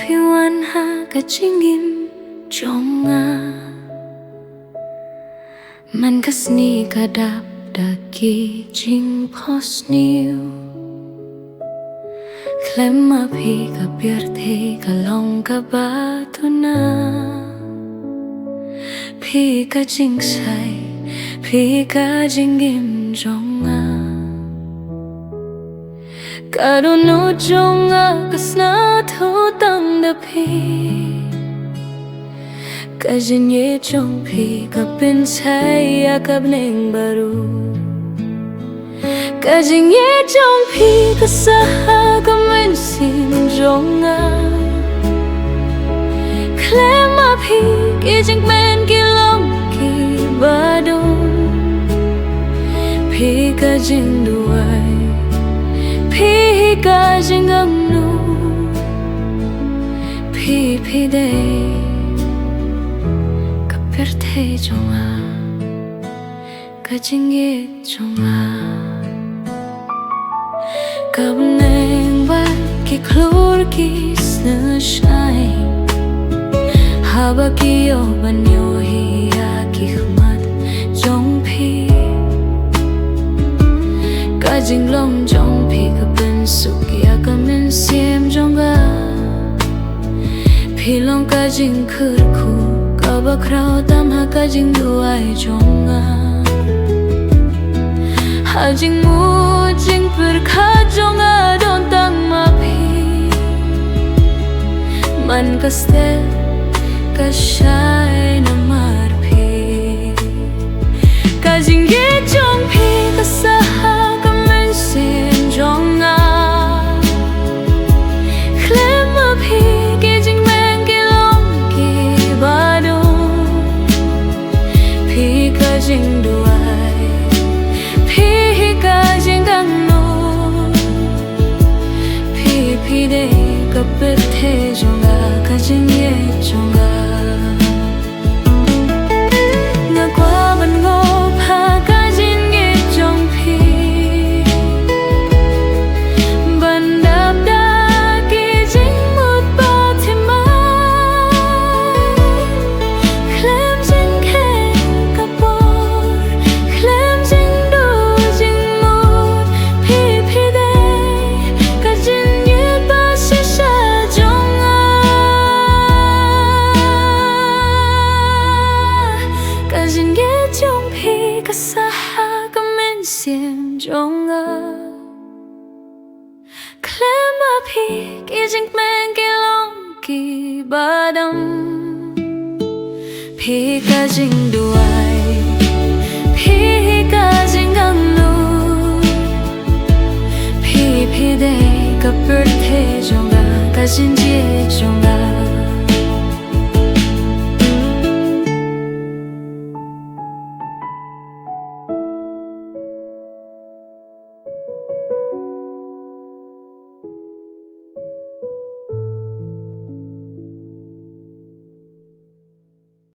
พี่วันหากะจิงกิมจงมันก็สนีกะดับดะกีจิงพอสนิวเคลมมาพี่กะเปียร์เทกะลองกะบาตุนาพี่กะจิงใส่พี่กะจิงกิมจงกะดูนูจงกะสนาทุตังดะพี่กะจินเยจงพี่กะเป็นใช้ยากะบเนงบารูกะจินเยจงพี่กะสะหากะมันสินจงเคลมมาพี่กิจิงแมนกิลองกิบาดูพี่กะจินด้วยพี่กะจิงกังนูพี่เดper te jonga kajinge jonga kabneng ba ki klur ki snashai haba ki yo banyo hi ya ki khmat jong phi kajing long jong phi ka ben su ki ya ka men siem jonga phi long kajing khur khu Ba krao tam ha ka jing du ai jonga ha jing mu jing per kha jonga don tang ma phi man ka ste ka shai na mar phi ka jing ye jong phi ka sa ha ka men sin jonga klem ma phi ke jing men ke long ki ba do jing duai phi ka jing gang no phi de ka per the jonga ka jing ye jonga na kwa ban go pha ka jing ye jong phi ban dap da ki jing mut ba the ma klem jing khe jonga klem ma phi ki jing men ki long ki badam phi ka jing duai